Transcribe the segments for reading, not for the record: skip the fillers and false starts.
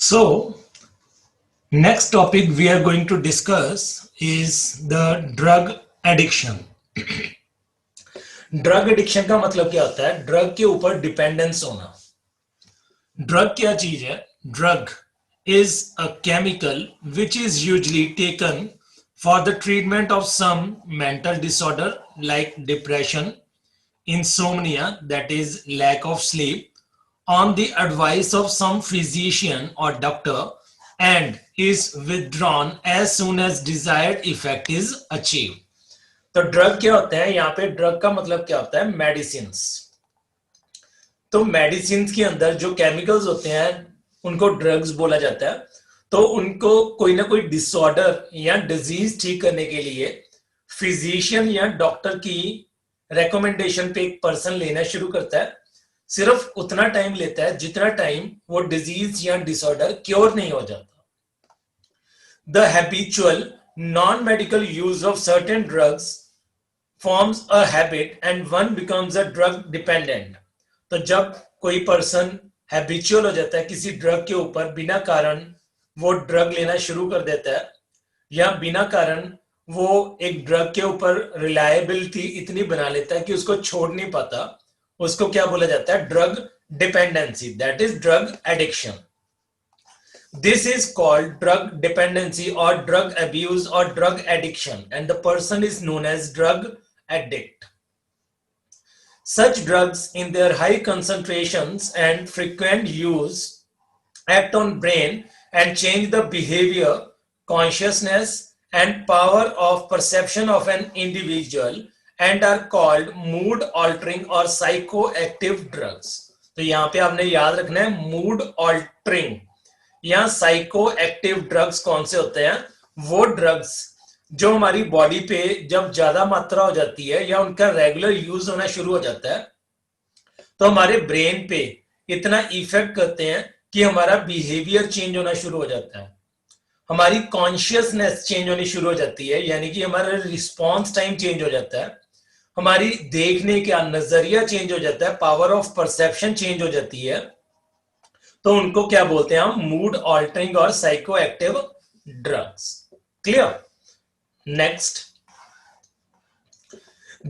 So, next topic we are going to discuss is the drug addiction. Drug addiction का मतलब क्या होता है? ड्रग के ऊपर डिपेंडेंस होना. ड्रग क्या चीज है? Drug is a chemical which is usually taken for the treatment of some mental disorder like depression, insomnia, that is lack of sleep, on the advice of some physician or doctor, and is withdrawn as soon as desired effect is achieved. तो drug क्या होता है? यहाँ पे drug का मतलब क्या होता है? मेडिसिन. तो मेडिसिन के अंदर जो केमिकल्स होते हैं उनको ड्रग्स बोला जाता है. तो उनको कोई ना कोई डिसऑर्डर या डिजीज ठीक करने के लिए फिजिशियन या डॉक्टर की रेकमेंडेशन पे एक पर्सन लेना शुरू करता है. सिर्फ उतना टाइम लेता है जितना टाइम वो डिजीज या डिसऑर्डर क्योर नहीं हो जाता. The habitual non medical use of certain drugs forms a habit and one becomes a drug dependent. तो जब कोई पर्सन हैबिचुअल हो जाता है किसी ड्रग के ऊपर, बिना कारण वो ड्रग लेना शुरू कर देता है या बिना कारण वो एक ड्रग के ऊपर रिलायबिलिटी इतनी बना लेता है कि उसको छोड़ नहीं पाता, उसको क्या बोला जाता है? Drug dependency. That is drug addiction. This is called drug dependency और ड्रग अब्यूज और drug addiction and the person is known as drug addict. Such drugs in their high concentrations and frequent use act on brain and change the behavior, consciousness and power of perception of an individual and are called mood altering or psychoactive drugs. तो यहाँ पे आपने याद रखना है mood altering या psychoactive drugs कौन से होते हैं? वो ड्रग्स जो हमारी बॉडी पे जब ज्यादा मात्रा हो जाती है या उनका रेगुलर यूज होना शुरू हो जाता है तो हमारे ब्रेन पे इतना इफेक्ट करते हैं कि हमारा बिहेवियर चेंज होना शुरू हो जाता है, हमारी कॉन्शियसनेस चेंज होनी शुरू हो जाती है, यानी कि हमारा रिस्पॉन्स टाइम चेंज हो जाता है, हमारी देखने का नजरिया चेंज हो जाता है, पावर ऑफ परसेप्शन चेंज हो जाती है. तो उनको क्या बोलते हैं हम? मूड ऑल्टरिंग और psycho active drugs. Clear? Next,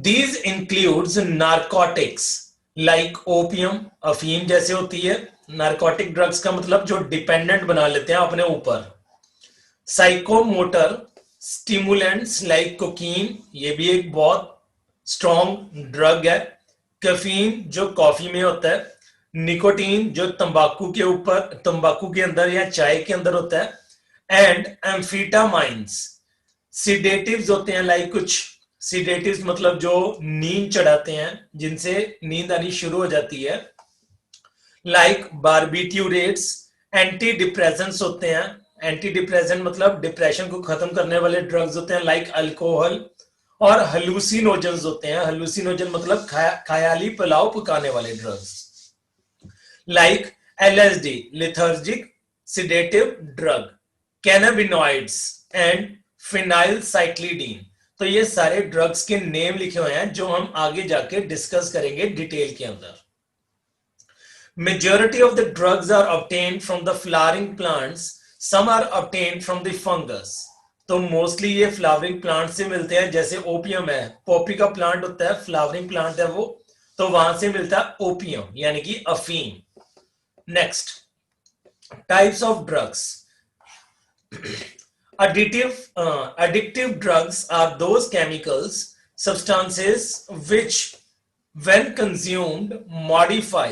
these includes narcotics like opium, अफीम जैसे होती है. नार्कोटिक ड्रग्स का मतलब जो डिपेंडेंट बना लेते हैं अपने ऊपर. साइकोमोटर स्टिमुलेंट्स लाइक कोकीन, ये भी एक बहुत स्ट्रॉन्ग ड्रग है. कैफीन जो कॉफी में होता है. निकोटीन जो तंबाकू के ऊपर, तंबाकू के अंदर या चाय के अंदर होता है. एंड एम्फीटामाइंस सीडेटिव्स होते हैं. लाइक कुछ सीडेटिव्स मतलब जो नींद चढ़ाते हैं, जिनसे नींद आनी शुरू हो जाती है. Like barbiturates. एंटी डिप्रेसेंट्स होते हैं. एंटी डिप्रेसेंट मतलब डिप्रेशन को खत्म करने वाले ड्रग्स होते हैं, लाइक अल्कोहल. और हलूसिनोजन्स होते हैं. हलूसिनोजन मतलब ख्याली पुलाव पकाने वाले drugs, like LSD, lethargic sedative drug, cannabinoids and phencyclidine. तो ये सारे ड्रग्स के नेम लिखे हुए हैं जो हम आगे जाके डिस्कस करेंगे डिटेल के अंदर. Majority of the drugs are obtained from the flowering plants, some are obtained from the fungus. तो मोस्टली ये फ्लावरिंग प्लांट से मिलते हैं. जैसे ओपियम है, पॉपी का प्लांट होता है, फ्लावरिंग प्लांट है वो, तो वहां से मिलता है ओपियम यानी कि अफीम. Next, types of drugs. Addictive drugs are those chemicals, substances which, when consumed, modify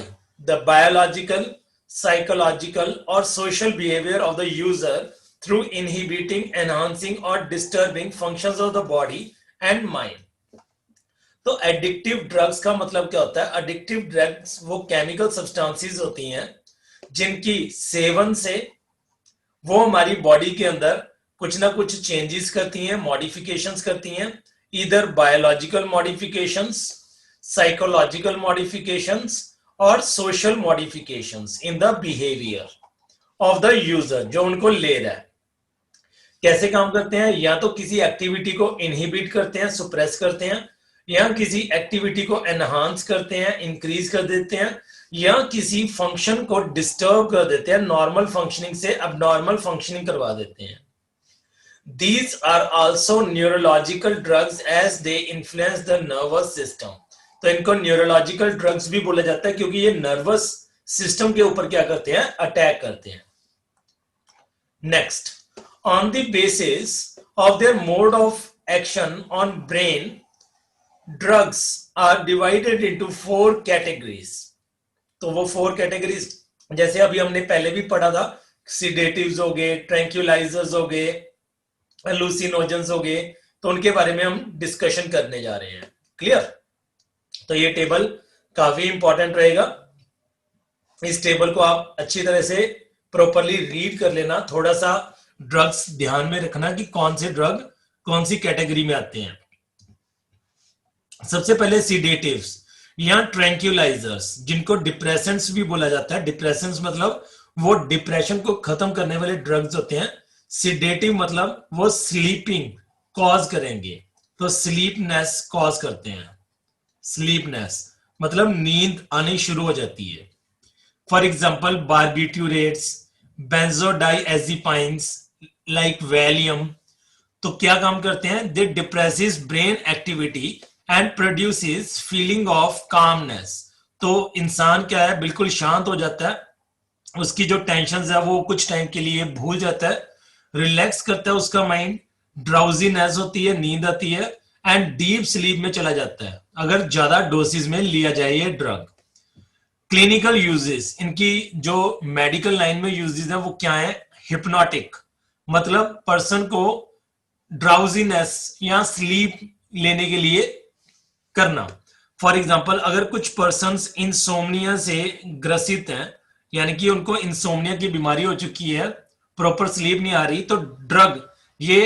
the biological, psychological, or social behavior of the user through inhibiting, enhancing, or disturbing functions of the body and mind. तो addictive drugs का मतलब क्या होता है? Addictive drugs वो chemical substances होती हैं जिनकी सेवन से वो हमारी बॉडी के अंदर कुछ ना कुछ चेंजेस करती हैं, मॉडिफिकेशंस करती हैं. इधर बायोलॉजिकल मॉडिफिकेशंस, साइकोलॉजिकल मॉडिफिकेशंस और social modifications in the behaviour of the user जो उनको ले रहा है. कैसे काम करते हैं? या तो किसी एक्टिविटी को इनहिबिट करते हैं, सुप्रेस करते हैं, या किसी एक्टिविटी को एनहांस करते हैं, इंक्रीज कर देते हैं, या किसी फंक्शन को डिस्टर्ब कर देते हैं, नॉर्मल फंक्शनिंग से अबनॉर्मल फंक्शनिंग करवा देते हैं. These are also neurological drugs as they influence the nervous system. तो इनको न्यूरोलॉजिकल ड्रग्स भी बोला जाता है क्योंकि ये नर्वस सिस्टम के ऊपर क्या करते हैं, अटैक करते हैं. Next, on the basis of their mode of action on brain, drugs are divided into 4 categories. तो वो 4 कैटेगरीज जैसे अभी हमने पहले भी पढ़ा था, सिडेटिव्स हो गए, ट्रैंक्विलाइजर्स हो गए, हेलुसिनोजेंस हो गए, तो उनके बारे में हम डिस्कशन करने जा रहे हैं. क्लियर? तो ये टेबल काफी इंपॉर्टेंट रहेगा. इस टेबल को आप अच्छी तरह से प्रॉपरली रीड कर लेना. थोड़ा सा ड्रग्स ध्यान में रखना कि कौन से ड्रग कौन सी कैटेगरी में आते हैं. सबसे पहले सिडेटिव्स या ट्रैंक्विलाइजर्स, जिनको डिप्रेसेंट्स भी बोला जाता है. डिप्रेसेंट्स मतलब वो डिप्रेशन को खत्म करने वाले ड्रग्स होते हैं. सिडेटिव मतलब वो स्लीपिंग कॉज करेंगे, तो स्लीपनेस कॉज करते हैं. स्लीपनेस मतलब नींद आनी शुरू हो जाती है. For example barbiturates, benzodiazepines like Valium. तो क्या काम करते हैं? They depresses brain activity and produces feeling of calmness. तो इंसान क्या है, बिल्कुल शांत हो जाता है, उसकी जो टेंशन है वो कुछ टाइम के लिए भूल जाता है, रिलैक्स करता है उसका माइंड, ड्राउजीनेस होती है, नींद आती है, एंड डीप स्लीप में चला जाता है अगर ज्यादा डोसेज में लिया जाए ये ड्रग. क्लिनिकल यूजेस, इनकी जो मेडिकल लाइन में यूजेस है वो क्या है? हिप्नोटिक मतलब पर्सन को ड्राउजीनेस या स्लीप लेने के लिए करना. फॉर एग्जाम्पल अगर कुछ पर्सन इंसोम्निया से ग्रसित हैं, यानी कि उनको इंसोम्निया की बीमारी हो चुकी है, प्रॉपर स्लीप नहीं आ रही, तो ड्रग ये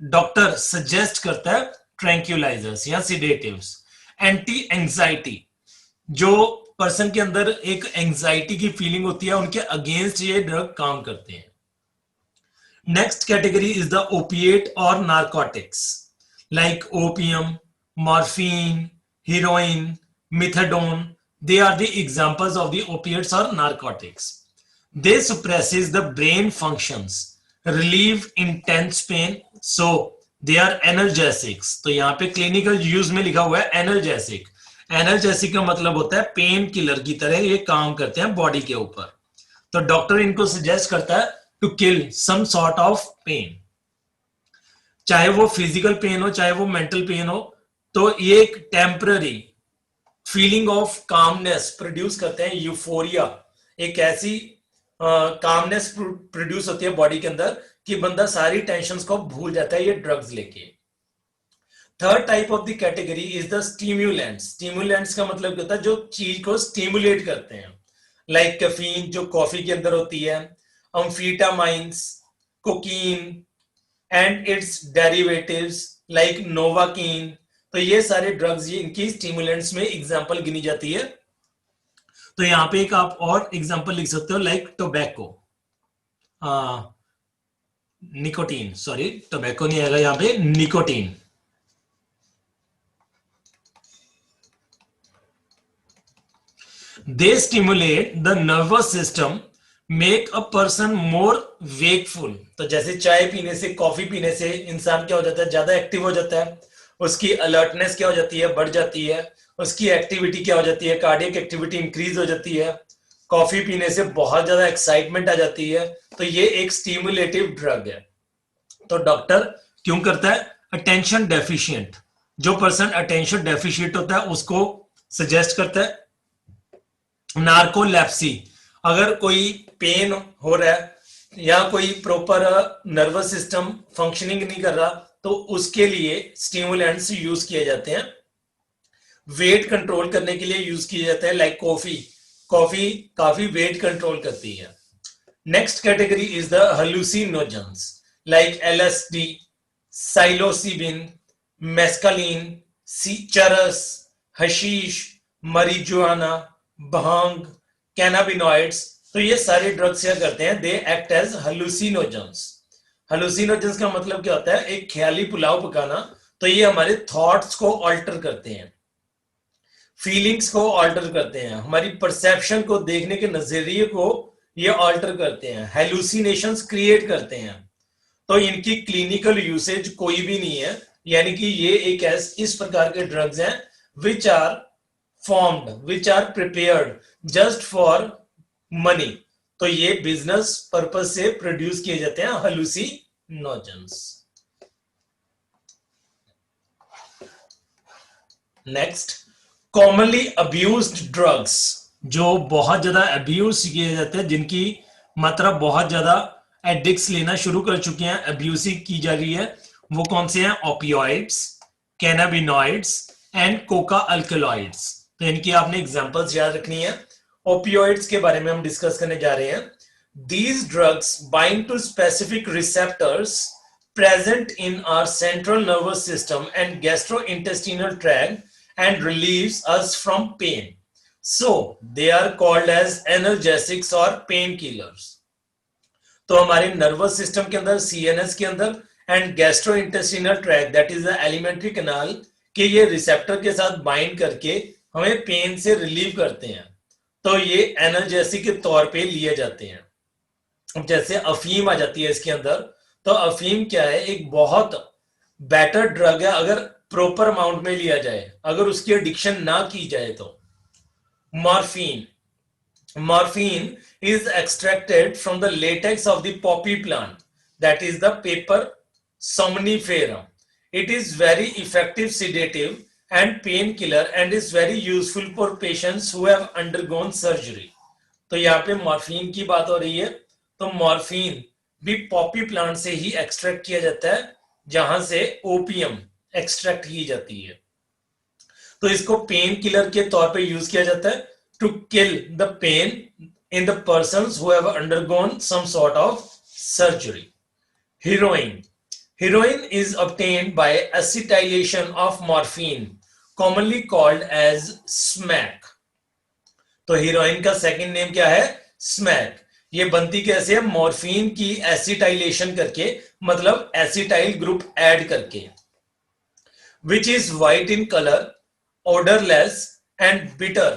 डॉक्टर सजेस्ट करता है ट्रैंक्विलाइजर्स या सिडेटिव्स. एंटी एंजाइटी, जो पर्सन के अंदर एक एंजाइटी की फीलिंग होती है, उनके अगेंस्ट ये ड्रग काम करते हैं. Next category is the opiate और narcotics like opium, morphine, heroin, methadone. They are the examples of the opiates or narcotics. They suppresses the brain functions, relieve intense pain, so they are analgesics. तो यहाँ पे clinical use में लिखा हुआ है analgesic. Analgesic का मतलब होता है पेन किलर की तरह ये काम करते हैं बॉडी के ऊपर. तो डॉक्टर इनको सजेस्ट करता है to kill some sort of pain, चाहे वो फिजिकल पेन हो चाहे वो मेंटल पेन हो. तो ये एक temporary feeling of calmness produce करते हैं, यूफोरिया, एक ऐसी कामनेस प्रोड्यूस होती है बॉडी के अंदर कि बंदा सारी टेंशन्स को भूल जाता है ये ड्रग्स लेके. Third type of the category is the stimulants. Stimulants का मतलब क्या होता है? जो चीज को स्टिमुलेट करते हैं, लाइक कैफीन जो कॉफी के अंदर होती है, amphetamines, cocaine and its derivatives like novocaine. तो ये सारे ड्रग्स ये इनकी स्टिमुलेंट्स में एग्जांपल गिनी जाती है. तो यहां पे एक आप और एग्जांपल लिख सकते हो like tobacco, nicotine, sorry tobacco नहीं आएगा यहां पे, nicotine. They stimulate the nervous system, make a person more wakeful. तो जैसे चाय पीने से, कॉफी पीने से इंसान क्या हो जाता है? ज्यादा एक्टिव हो जाता है, उसकी अलर्टनेस क्या हो जाती है? बढ़ जाती है. उसकी एक्टिविटी क्या हो जाती है? कार्डियक एक्टिविटी इंक्रीज हो जाती है. कॉफी पीने से बहुत ज्यादा एक्साइटमेंट आ जाती है. तो ये एक स्टिमुलेटिव ड्रग है. तो डॉक्टर क्यों करता है? अटेंशन डेफिशिएंट, जो पर्सन अटेंशन डेफिशिएंट होता है उसको सजेस्ट करता है. नार्कोलेप्सी, अगर कोई पेन हो रहा है या कोई प्रॉपर नर्वस सिस्टम फंक्शनिंग नहीं कर रहा, तो उसके लिए स्टिमुलेंट्स यूज किए जाते हैं. वेट कंट्रोल करने के लिए यूज किए जाते हैं, लाइक कॉफी. कॉफी काफी वेट कंट्रोल करती है. Next category is the hallucinogens like LSD, psilocybin, mescaline, charas, hashish, marijuana, bhang, cannabinoids. तो ये सारे ड्रग्स क्या करते हैं? They act as हेलुसिनोजेंस. हेलुसिनोजेंस का मतलब क्या होता है? एक ख्याली पुलाव पकाना. तो ये हमारे थॉट्स को ऑल्टर करते हैं. फीलिंग्स को ऑल्टर करते हैं, हमारी परसेप्शन को, देखने के नजरिए को ये ऑल्टर करते हैं, हेलुसिनेशंस क्रिएट करते हैं। तो इनकी क्लिनिकल यूसेज कोई भी नहीं है, यानी कि ये एक इस प्रकार के ड्रग्स हैं which are formed, which are prepared just for money. तो ये बिजनेस पर्पस से प्रोड्यूस किए जाते हैं hallucinogens. Next, commonly abused drugs, जो बहुत ज्यादा अब्यूज किए जाते हैं, जिनकी मात्रा बहुत ज्यादा एडिक्ट्स लेना शुरू कर चुके हैं, अब्यूज की जा रही है, वो कौन से हैं? Opioids, cannabinoids and Coca alkaloids. तो इनकी आपने एग्जांपल्स याद रखनी है। ओपियोइड्स के बारे में हम डिस्कस करने जा रहे हैं। These drugs bind to specific receptors present in our central nervous system and gastrointestinal tract and relieves us from pain. So they are called as analgesics or painkillers. तो हमारे नर्वस सिस्टम के अंदर, CNS के अंदर and gastrointestinal tract, that is the alimentary canal के ये receptor के साथ बाइंड करके हमें पेन से रिलीव करते हैं। तो ये एनाल्जेसिक के तौर पे लिए जाते हैं। अब जैसे अफीम आ जाती है इसके अंदर, तो अफीम क्या है? एक बहुत बेटर ड्रग है अगर प्रॉपर अमाउंट में लिया जाए, अगर उसकी एडिक्शन ना की जाए तो। Morphine, morphine is extracted from the latex of the poppy plant, that is the paper somniferum. It is very effective sedative and painkiller and is very useful for patients who have undergone surgery. तो यहाँ पे morphine की बात हो रही है। तो morphine भी पॉपी प्लांट से ही एक्सट्रैक्ट किया जाता है, जहां से ओपियम एक्सट्रैक्ट की जाती है। तो इसको पेन किलर के तौर पे यूज किया जाता है to kill the pain in the persons who have undergone some sort of surgery. Heroin. Heroin is obtained by acetylation of morphine, commonly called as smack. तो हीरोइन का सेकंड नेम क्या है? स्मैक। ये बनती कैसे है? मॉर्फिन की acetylation करके, मतलब एसिटाइल ग्रुप ऐड करके। Which is white in color, odorless and bitter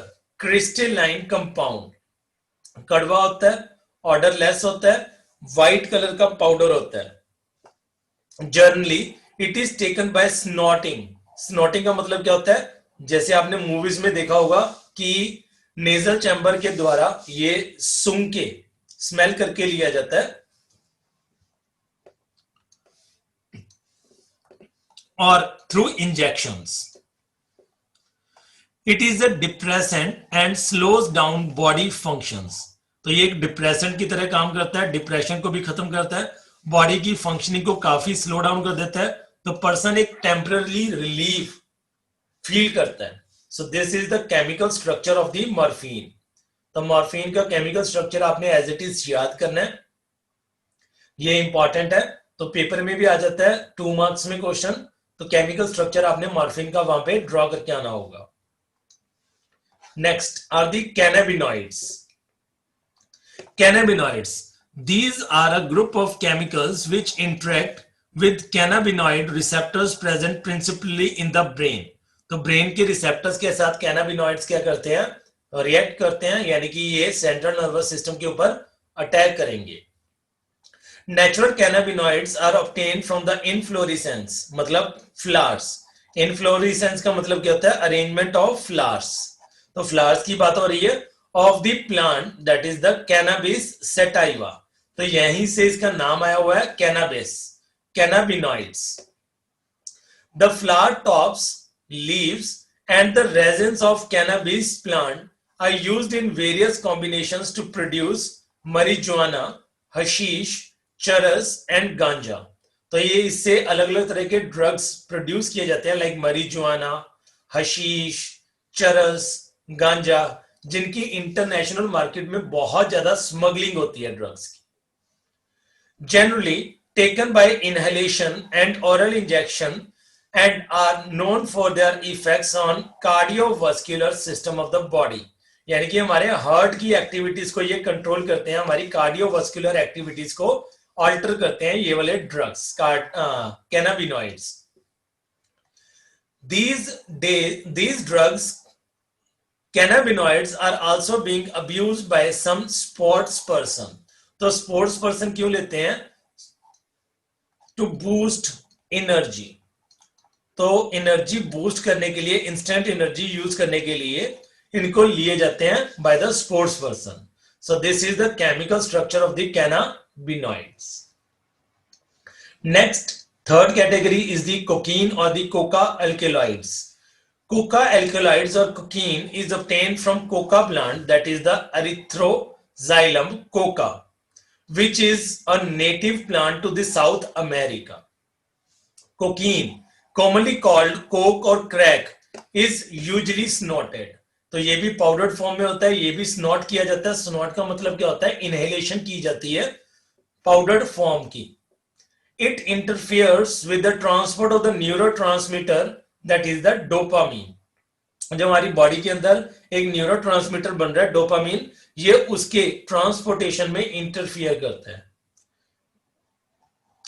crystalline compound. कड़वा होता है, ऑर्डरलेस होता है, व्हाइट कलर का पाउडर होता है। Generally it is taken by snorting. Snorting का मतलब क्या होता है? जैसे आपने मूवीज में देखा होगा कि नेजल चैम्बर के द्वारा ये सूंघ के, स्मेल करके लिया जाता है, और through injections. It is a depressant and slows down body functions. तो ये एक डिप्रेसेंट की तरह काम करता है, डिप्रेशन को भी खत्म करता है, बॉडी की फंक्शनिंग को काफी स्लो डाउन कर देता है। तो पर्सन एक टेम्पररी रिलीफ फील करता है। सो this is the chemical structure of the morphine. तो मॉर्फिन का केमिकल स्ट्रक्चर आपने एज इट इज याद करना है, ये इंपॉर्टेंट है। तो पेपर में भी आ जाता है 2 मार्क्स में क्वेश्चन। तो केमिकल स्ट्रक्चर आपने मॉर्फिन का वहां पे ड्रॉ करके आना होगा। Next are the cannabinoids. Cannabinoids. These are a group of chemicals which interact with cannabinoid receptors present principally in the brain. तो ब्रेन के रिसेप्टर्स के साथ कैनाबिनॉइड्स क्या करते हैं? रिएक्ट करते हैं, यानी कि ये सेंट्रल नर्वस सिस्टम के ऊपर अटैक करेंगे। Natural cannabinoids are obtained from the inflorescence, मतलब फ्लावर्स। इनफ्लोरेसेंस का मतलब क्या होता है? Arrangement of flowers. तो फ्लावर्स की बात हो रही है of the plant, that is the cannabis sativa. तो यहीं से इसका नाम आया हुआ है cannabis, cannabinoids. The flower tops, leaves and the resins of cannabis plant are used in various combinations to produce marijuana, hashish, charas and ganja. तो ये इससे अलग अलग तरह के ड्रग्स प्रोड्यूस किए जाते हैं, लाइक marijuana, हशीश, चरस, गांजा, जिनकी इंटरनेशनल मार्केट में बहुत ज्यादा स्मगलिंग होती है ड्रग्स की। Generally taken by inhalation and oral injection and are known for their effects on cardiovascular system of the body. यानी कि हमारे हार्ट की एक्टिविटीज को ये कंट्रोल करते हैं, हमारी कार्डियोवास्कुलर एक्टिविटीज को ऑल्टर करते हैं ये वाले drugs, cannabinoids. These drugs cannabinoids are also being abused by some sports person. तो स्पोर्ट्स पर्सन क्यों लेते हैं? To boost energy. तो एनर्जी बूस्ट करने के लिए, इंस्टेंट एनर्जी यूज करने के लिए इनको लिए जाते हैं by the sports person. So this is the chemical structure of the cannabinoids. Next, third category is the cocaine और the coca alkaloids. Coca alkaloids और cocaine is obtained from coca plant, that is the Erythroxylum coca, which is a native plant to the South America. Cocaine, commonly called coke or crack, is usually snorted. तो ये भी powdered form में होता है, ये भी snout किया जाता है. स्नॉट का मतलब क्या होता है? इनहेलेशन की जाती है पाउडर्ड फॉर्म की. It interferes with the transport of the neurotransmitter, that is the dopamine. जो हमारी बॉडी के अंदर एक न्यूरोट्रांसमीटर बन रहा है डोपामीन, ये उसके ट्रांसपोर्टेशन में इंटरफियर करता है.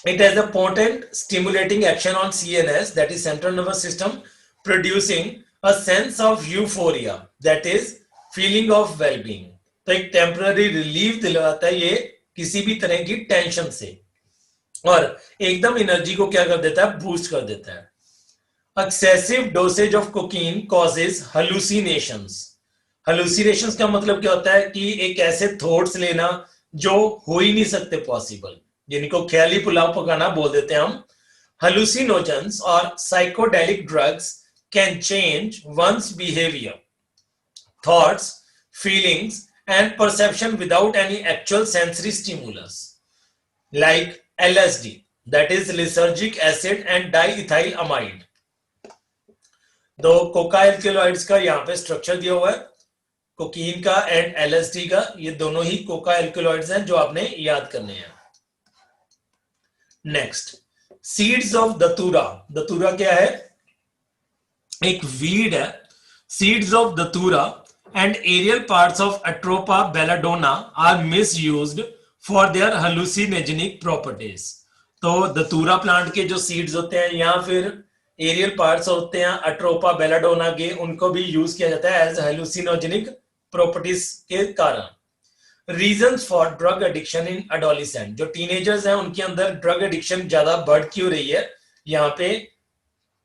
It has a potent stimulating action on CNS, that is central nervous system, producing a sense of euphoria, that is feeling of well-being. तो एक टेम्पररी रिलीफ दिलाता है ये किसी भी तरह की टेंशन से, और एकदम एनर्जी को क्या कर देता है? बूस्ट कर देता है. Excessive dosage of cocaine causes hallucinations. Hallucinations का मतलब क्या होता है? कि एक ऐसे थॉट्स लेना जो हो ही नहीं सकते पॉसिबल, जिनको ख्याली पुलाव पकाना बोल देते हैं हम. Hallucinogens or psychedelic drugs can change one's behavior, thoughts, feelings and perception without any actual sensory stimulus, like LSD, that is lysergic acid and diethylamide. दो कोका एल्कलॉइड्स का यहाँ पे स्ट्रक्चर दिया हुआ है, कोकीन का एंड एलएसडी का. ये दोनों ही कोका एल्कलॉइड्स हैं जो आपने याद करने हैं. Next, seeds of datura. Datura क्या है? एक वीड है. Seeds of datura and aerial parts of atropa belladonna are misused for their hallucinogenic properties. तो दतूरा प्लांट के जो सीड्स होते हैं या फिर एरियल पार्ट्स होते हैं अट्रोपा बेलाडोना के, उनको भी यूज किया जाता है एज हेलुसिनोजेनिक प्रॉपर्टीज के कारण. Reasons for drug addiction in adolescent. जो टीनेजर्स हैं उनके अंदर ड्रग एडिक्शन ज्यादा बढ़ क्यों रही है? यहाँ पे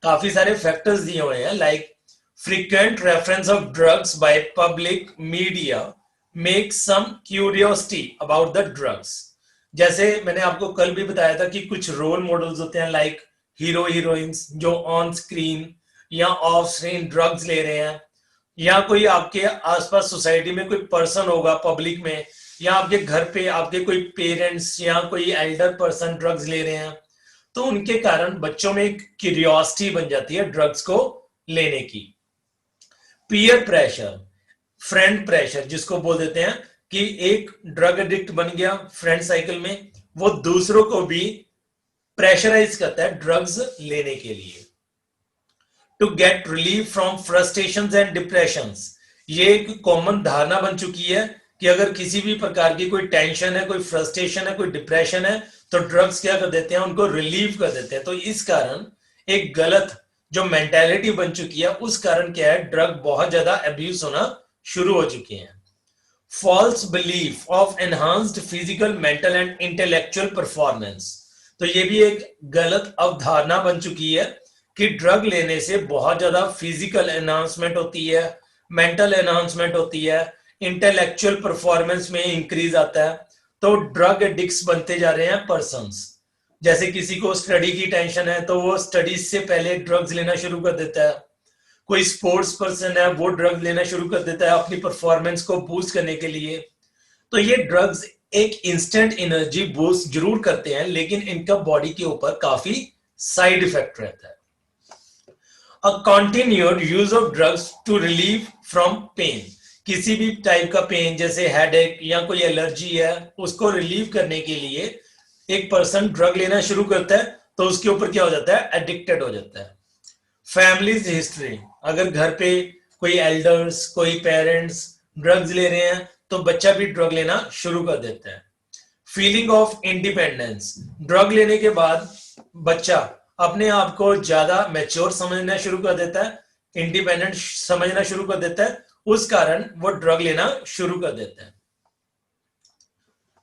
काफी सारे फैक्टर्स दिए हुए हैं, like frequent reference of drugs by public media make some curiosity about the drugs. जैसे मैंने आपको कल भी बताया था कि कुछ रोल मॉडल्स होते हैं, लाइक हीरो हीरोइंस जो ऑन स्क्रीन या ऑफ स्क्रीन ड्रग्स ले रहे हैं, या कोई आपके आसपास सोसाइटी में कोई पर्सन होगा पब्लिक में, या आपके घर पे आपके कोई पेरेंट्स या कोई एल्डर पर्सन ड्रग्स ले रहे हैं, तो उनके कारण बच्चों में एक क्यूरियोसिटी बन जाती है ड्रग्स को लेने की. पीयर प्रेशर, फ्रेंड प्रेशर जिसको बोल देते हैं, कि एक ड्रग एडिक्ट बन गया फ्रेंड साइकिल में, वो दूसरों को भी प्रेशराइज करता है ड्रग्स लेने के लिए. To get relief from frustrations and depressions. ये एक कॉमन धारणा बन चुकी है कि अगर किसी भी प्रकार की कोई टेंशन है, कोई फ्रस्ट्रेशन है, कोई डिप्रेशन है, तो ड्रग्स क्या कर देते हैं? उनको रिलीव कर देते हैं. तो इस कारण एक गलत जो मेंटालिटी बन चुकी है, उस कारण क्या है? ड्रग बहुत ज्यादा अब्यूज होना शुरू हो चुके हैं. False belief of enhanced physical, mental and intellectual performance. तो ये भी एक गलत अवधारणा बन चुकी है कि ड्रग लेने से बहुत ज्यादा फिजिकल एनहांसमेंट होती है, मेंटल एनहांसमेंट होती है, इंटेलेक्चुअल परफॉर्मेंस में इंक्रीज आता है. तो ड्रग एडिक्ट्स बनते जा रहे हैं पर्संस. जैसे किसी को स्टडी की टेंशन है तो वो स्टडीज से पहले ड्रग्स लेना शुरू कर देता है. कोई स्पोर्ट्स पर्सन है, वो ड्रग्स लेना शुरू कर देता है अपनी परफॉर्मेंस को बूस्ट करने के लिए. तो ये ड्रग्स एक इंस्टेंट एनर्जी बूस्ट जरूर करते हैं, लेकिन इनका बॉडी के ऊपर काफी साइड इफेक्ट रहता है. A continued use of drugs to relieve from pain. किसी भी टाइप का पेन, जैसे हेडेक या कोई एलर्जी है, उसको रिलीव करने के लिए एक पर्सन ड्रग लेना शुरू करता है, तो उसके ऊपर क्या हो जाता है? एडिक्टेड हो जाता है. Families history. अगर घर पे कोई एल्डर्स, कोई पेरेंट्स ड्रग्स ले रहे हैं, तो बच्चा भी ड्रग लेना शुरू कर देता है. Feeling of independence. ड्रग लेने के बाद बच्चा अपने आप को ज्यादा मैच्योर समझना शुरू कर देता है, इंडिपेंडेंट समझना शुरू कर देता है, उस कारण वो ड्रग लेना शुरू कर देते हैं।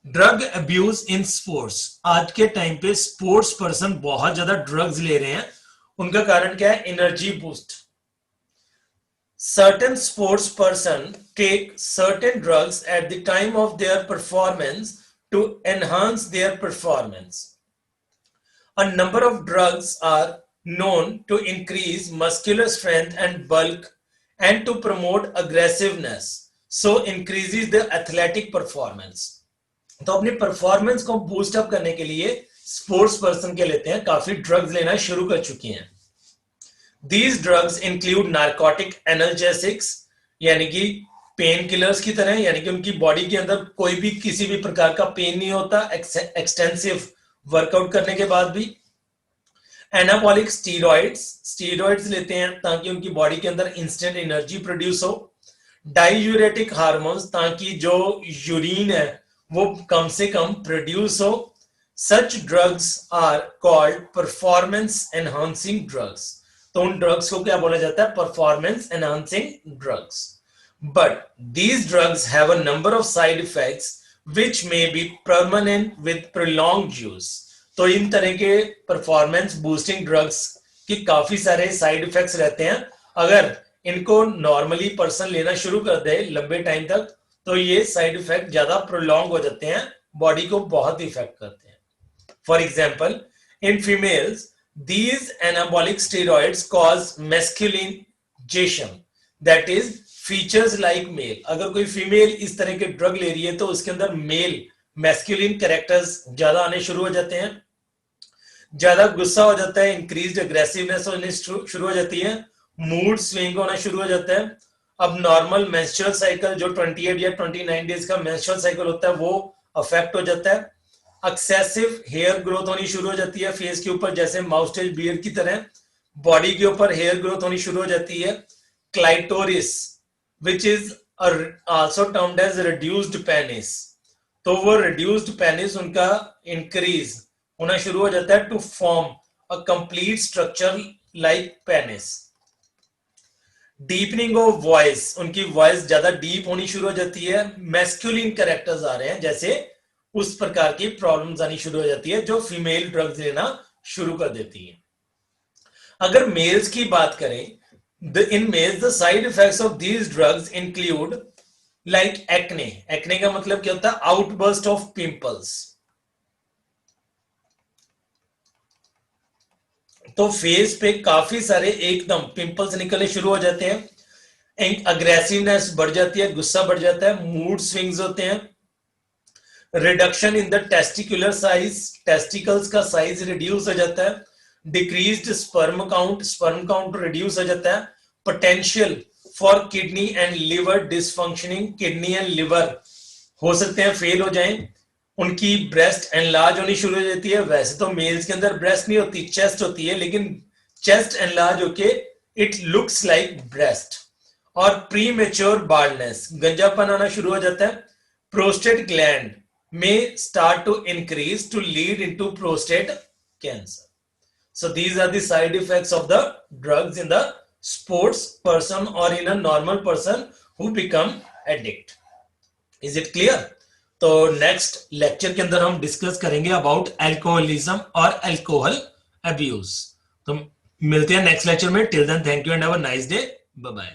ड्रग अब्यूज इन स्पोर्ट्स, आज के टाइम पे स्पोर्ट्स पर्सन बहुत ज्यादा ड्रग्स ले रहे हैं। उनका कारण क्या है? Energy boost. Certain sports person take certain drugs at the time of their performance to enhance their performance. A number of drugs are known to increase muscular strength and bulk and to promote aggressiveness, so increases the athletic performance. तो अपनी performance को boost up करने के लिए sports person के लेते हैं, काफी ड्रग्स लेना शुरू कर चुकी हैं। These drugs include narcotic analgesics, यानी कि पेन किलर्स की तरह, यानी कि उनकी बॉडी के अंदर कोई भी किसी भी प्रकार का पेन नहीं होता एक्सटेंसिव वर्कआउट करने के बाद भी। एनाबॉलिक स्टीरॉइड्स लेते हैं ताकि उनकी बॉडी के अंदर इंस्टेंट एनर्जी प्रोड्यूस हो। डाइयूरेटिक हार्मोन्स, ताकि जो यूरिन है वो कम से कम प्रोड्यूस हो। Such drugs are called performance enhancing drugs. तो उन ड्रग्स को क्या बोला जाता है? Performance enhancing drugs. But these drugs have a number of side effects which may be permanent with prolonged use. तो इन तरह के परफॉर्मेंस बूस्टिंग ड्रग्स की काफी सारे साइड इफेक्ट्स रहते हैं। अगर इनको नॉर्मली पर्सन लेना शुरू कर दे लंबे टाइम तक, तो ये साइड इफेक्ट ज्यादा प्रोलॉन्ग हो जाते हैं, बॉडी को बहुत इफेक्ट करते हैं। For example, in females these anabolic steroids cause masculinization, that is features like male. अगर कोई फीमेल इस तरह के ड्रग ले रही है तो उसके अंदर मेल मैस्कुलिन कैरेक्टर्स ज्यादा आने शुरू हो जाते हैं, ज्यादा गुस्सा हो जाता है, इंक्रीज्ड अग्रेसिवनेस होने शुरू हो जाती है, मूड स्विंग होना शुरू हो जाता है। अब नॉर्मल मेंस्ट्रुअल साइकिल जो 28 या 29 डेज का मेंस्ट्रुअल साइकिल होता है वो अफेक्ट हो जाता है। एक्सेसिव हेयर ग्रोथ होनी शुरू हो जाती है फेस के ऊपर, जैसे माउस्टेज बियर्ड की तरह बॉडी के ऊपर हेयर ग्रोथ होनी शुरू हो जाती है। Clitoris which is also termed as reduced penis, तो वो रिड्यूस्ड पेनिस उनका इंक्रीज होना शुरू हो जाता है to form a complete structure like penis. Deepening of voice, उनकी वॉइस ज्यादा डीप होनी शुरू हो जाती है। मैस्कुलिन कैरेक्टर्स आ रहे हैं, जैसे उस प्रकार की प्रॉब्लम्स आनी शुरू हो जाती है जो फीमेल ड्रग्स लेना शुरू कर देती है। अगर मेल्स की बात करें, in males the side effects of these drugs include like acne. Acne का मतलब क्या होता है? Outburst of pimples. तो फेस पे काफी सारे एकदम पिंपल्स निकलने शुरू हो जाते हैं, अग्रेसिवनेस बढ़ जाती है, गुस्सा बढ़ जाता है, मूड स्विंग्स होते हैं, reduction in the testicular size, testicles का साइज रिड्यूस हो जाता है, डिक्रीज्ड स्पर्म काउंट रिड्यूस हो जाता है, potential for kidney and liver dysfunctioning, kidney and liver हो सकते हैं फेल हो जाएं, उनकी ब्रेस्ट एनलार्ज होनी शुरू हो जाती है। वैसे तो मेल्स के अंदर ब्रेस्ट नहीं होती, चेस्ट होती है, लेकिन चेस्ट एनलार्ज होके इट लुक्स लाइक ब्रेस्ट। और प्री मेच्योर बाल्डनेस, गंजापन आना शुरू हो जाता है। Prostate gland may start to increase to lead into prostate cancer. So these are the side effects of the drugs in the sports person or in a normal person who become addict. Is it clear? तो next lecture के अंदर हम discuss करेंगे about alcoholism और alcohol abuse. तो मिलते हैं next lecture में. Till then, thank you and have a nice day. Bye bye.